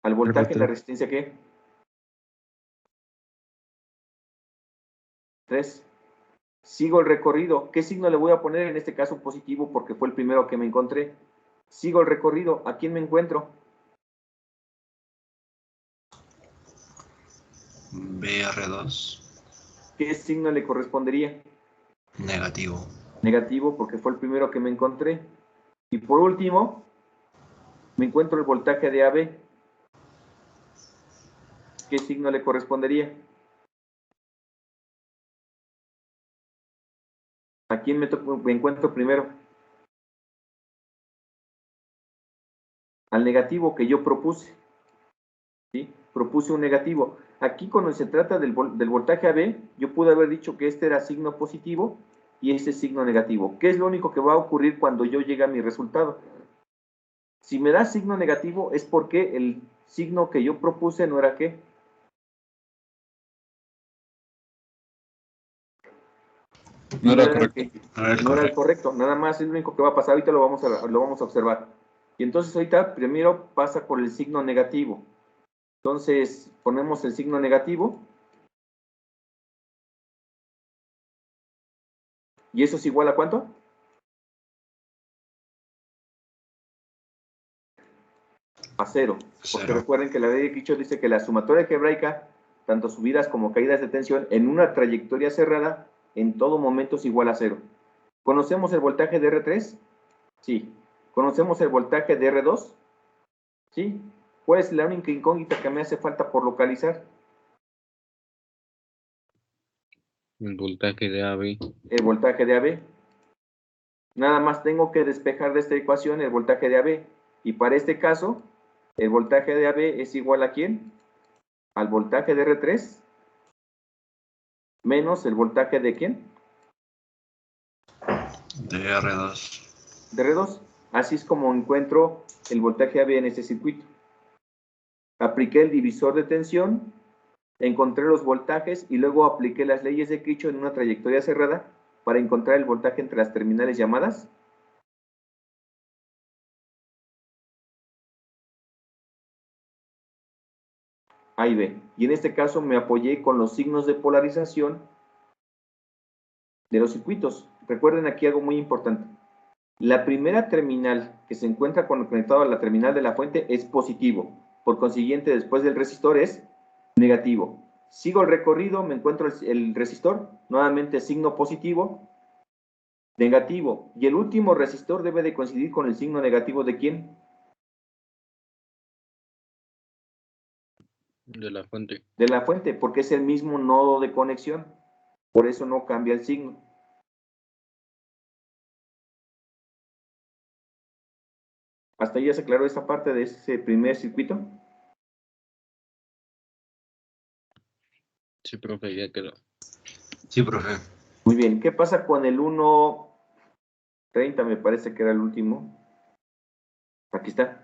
Al voltaje en la resistencia, ¿qué? 3. Sigo el recorrido. ¿Qué signo le voy a poner? En este caso positivo porque fue el primero que me encontré. Sigo el recorrido. ¿A quién me encuentro? BR2. ¿Qué signo le correspondería? Negativo. Negativo porque fue el primero que me encontré. Y por último, me encuentro el voltaje de AB. ¿Qué signo le correspondería? ¿A quién me encuentro primero? Al negativo que yo propuse. ¿Sí? Propuse un negativo. Aquí cuando se trata del voltaje AB, yo pude haber dicho que este era signo positivo y este signo negativo. ¿Qué es lo único que va a ocurrir cuando yo llegue a mi resultado? Si me da signo negativo es porque el signo que yo propuse no era ¿qué? No era correcto. No era el correcto. Nada más es lo único que va a pasar. Ahorita lo vamos a observar. Y entonces ahorita primero pasa por el signo negativo. Entonces ponemos el signo negativo. ¿Y eso es igual a cuánto? A 0. Porque recuerden que la ley de Kirchhoff dice que la sumatoria algebraica, tanto subidas como caídas de tensión, en una trayectoria cerrada, en todo momento es igual a 0. ¿Conocemos el voltaje de R3? Sí. ¿Conocemos el voltaje de R2? Sí. ¿Cuál es la única incógnita que me hace falta por localizar? El voltaje de AB. El voltaje de AB. Nada más tengo que despejar de esta ecuación el voltaje de AB. Y para este caso, el voltaje de AB es igual a ¿quién? Al voltaje de R3 menos el voltaje de ¿quién? De R2. De R2. Así es como encuentro el voltaje AB en este circuito. Apliqué el divisor de tensión, encontré los voltajes y luego apliqué las leyes de Kirchhoff en una trayectoria cerrada para encontrar el voltaje entre las terminales llamadas A y B. Y en este caso me apoyé con los signos de polarización de los circuitos. Recuerden aquí algo muy importante. La primera terminal que se encuentra conectado a la terminal de la fuente es positivo. Por consiguiente, después del resistor es negativo. Sigo el recorrido, me encuentro el resistor, nuevamente signo positivo, negativo. Y el último resistor debe de coincidir con el signo negativo ¿de quién? De la fuente. De la fuente, porque es el mismo nodo de conexión. Por eso no cambia el signo. ¿Hasta ahí ya se aclaró esta parte de ese primer circuito? Sí, profe, ya quedó. Sí, profe. Muy bien, ¿qué pasa con el 1.30? Me parece que era el último. Aquí está.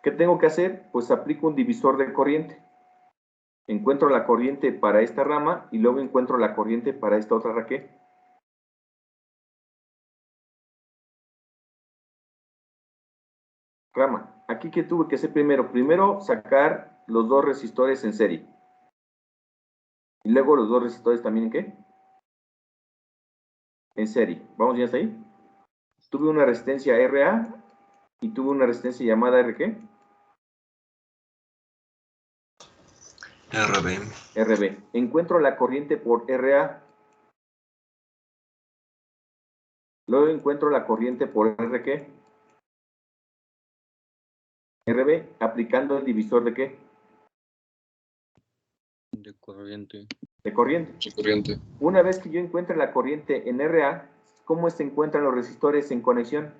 ¿Qué tengo que hacer? Pues aplico un divisor de corriente. Encuentro la corriente para esta rama y luego encuentro la corriente para esta otra rama. Aquí, ¿qué tuve que hacer primero? Primero sacar los dos resistores en serie. Y luego los dos resistores también ¿en qué? En serie. ¿Vamos ya hasta ahí? Tuve una resistencia RA y tuve una resistencia llamada ¿R qué? RB. Encuentro la corriente por RA. Luego encuentro la corriente por ¿R qué? RB, aplicando el divisor ¿de qué? De corriente. De corriente. De corriente. Una vez que yo encuentre la corriente en RA, ¿cómo se encuentran los resistores en conexión?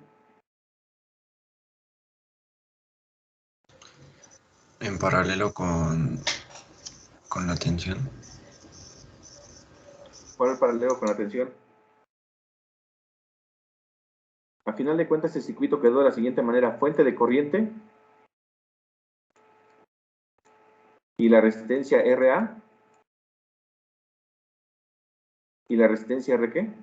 En paralelo con la tensión. ¿Cuál es el paralelo con la tensión? A final de cuentas, el circuito quedó de la siguiente manera: fuente de corriente y la resistencia RA y la resistencia R qué?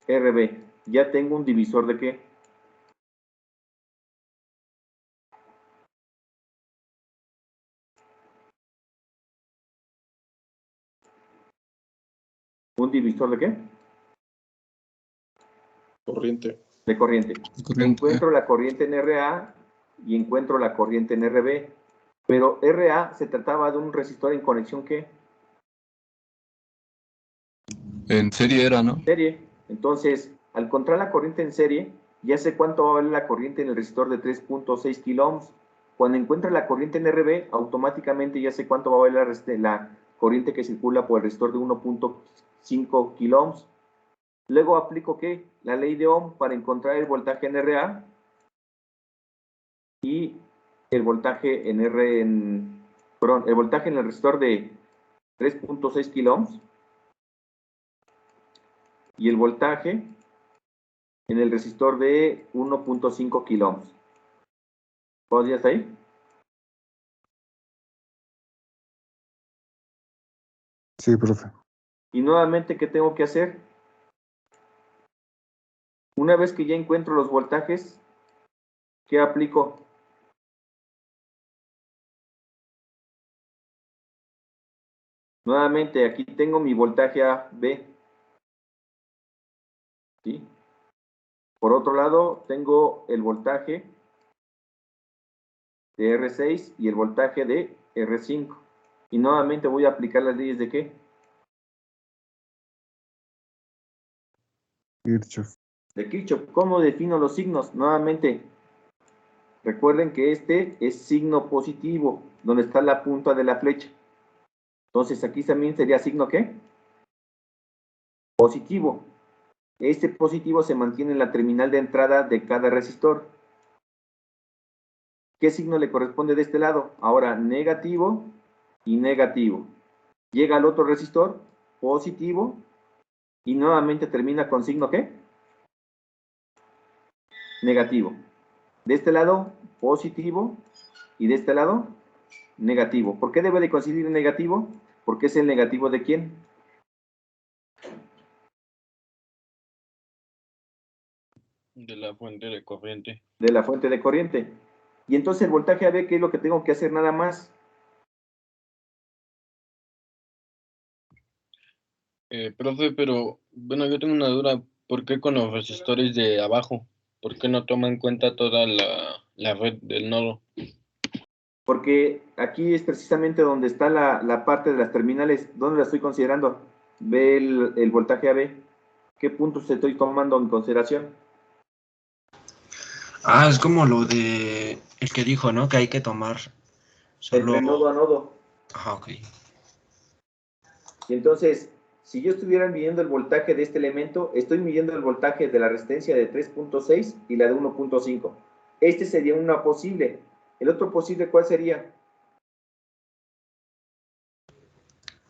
RB. Ya tengo un divisor ¿de qué? ¿Un divisor de qué? Corriente. De corriente. Corriente. Encuentro la corriente en RA y encuentro la corriente en RB. Pero RA se trataba de un resistor en conexión ¿qué? En serie era, ¿no? Serie. Entonces, al encontrar la corriente en serie, ya sé cuánto va a valer la corriente en el resistor de 3.6 kiloohms. Cuando encuentre la corriente en RB, automáticamente ya sé cuánto va a valer la corriente que circula por el resistor de 1.5 kiloohms. Luego aplico ¿qué? La ley de Ohm para encontrar el voltaje en RA y el voltaje en el voltaje en el resistor de 3.6 kiloohms y el voltaje en el resistor de 1.5 kiloohms. ¿Todos ya está ahí? Sí, profe. Y nuevamente, ¿qué tengo que hacer? Una vez que ya encuentro los voltajes, ¿qué aplico? Nuevamente, aquí tengo mi voltaje AB. ¿Sí? Por otro lado, tengo el voltaje de R6 y el voltaje de R5. Y nuevamente voy a aplicar las leyes ¿de qué? Kirchhoff. De Kirchhoff. ¿Cómo defino los signos? Nuevamente, recuerden que este es signo positivo, donde está la punta de la flecha. Entonces, aquí también sería signo ¿qué? Positivo. Este positivo se mantiene en la terminal de entrada de cada resistor. ¿Qué signo le corresponde de este lado? Ahora, negativo y negativo. Llega al otro resistor, positivo, y nuevamente termina con signo ¿qué? Negativo. De este lado, positivo, y de este lado, negativo. ¿Por qué debe de coincidir en negativo? Porque es el negativo ¿de quién? De la fuente de corriente. De la fuente de corriente. Y entonces el voltaje AB, ¿qué es lo que tengo que hacer nada más? Profe, pero bueno, yo tengo una duda. ¿Por qué con los resistores de abajo? ¿Por qué no toma en cuenta toda la red del nodo? Porque aquí es precisamente donde está la parte de las terminales. ¿Dónde la estoy considerando? Ve el voltaje AB. ¿Qué puntos estoy tomando en consideración? Ah, es como lo de el que dijo, ¿no? Que hay que tomar solo... Entre nodo a nodo. Ajá, ok. Y entonces, si yo estuviera midiendo el voltaje de este elemento, estoy midiendo el voltaje de la resistencia de 3.6 y la de 1.5. Este sería una posible. ¿El otro posible cuál sería?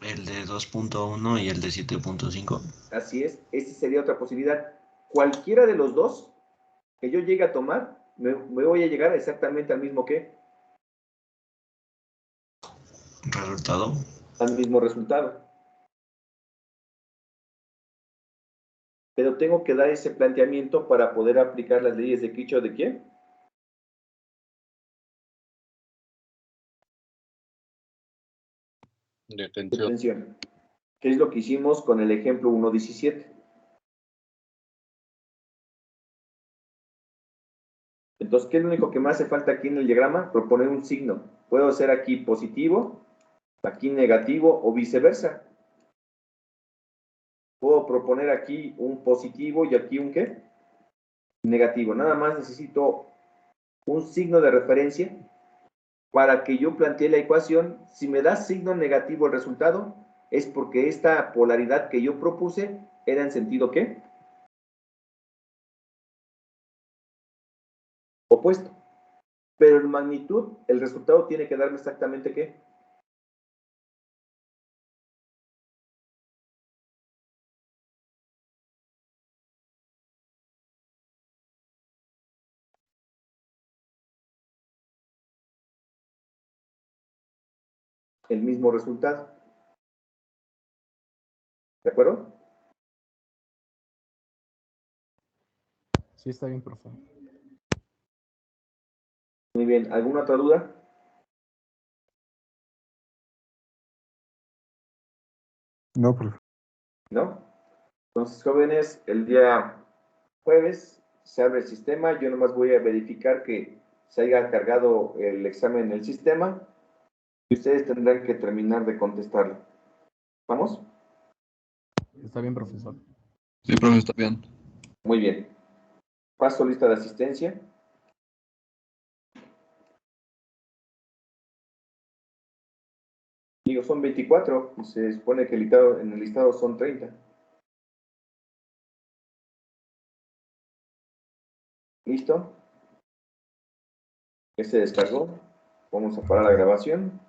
El de 2.1 y el de 7.5. Así es, esta sería otra posibilidad. cualquiera de los dos que yo llegue a tomar, me voy a llegar exactamente al mismo ¿qué? Resultado. Al mismo resultado. Pero tengo que dar ese planteamiento para poder aplicar las leyes de Kirchhoff ¿de quién? De De tensión. tensión. ¿Qué es lo que hicimos con el ejemplo 1.17? Entonces, ¿qué es lo único que me hace falta aquí en el diagrama? Proponer un signo. Puedo hacer aquí positivo, aquí negativo o viceversa. Puedo proponer aquí un positivo y aquí un ¿qué? Negativo. Nada más necesito un signo de referencia para que yo plantee la ecuación. Si me da signo negativo el resultado, es porque esta polaridad que yo propuse era en sentido ¿qué? Opuesto. Pero en magnitud, el resultado tiene que darme exactamente ¿qué? El mismo resultado. ¿De acuerdo? Sí, está bien, profe. Muy bien. ¿Alguna otra duda? No, profe. ¿No? Entonces, jóvenes, el día jueves se abre el sistema. Yo nomás voy a verificar que se haya cargado el examen en el sistema y ustedes tendrán que terminar de contestarlo. ¿Vamos? Está bien, profesor. Sí, profe, está bien. Muy bien. Paso lista de asistencia. Digo, son 24. Se supone que en el listado son 30. ¿Listo? Ya se descargó. Vamos a parar la grabación.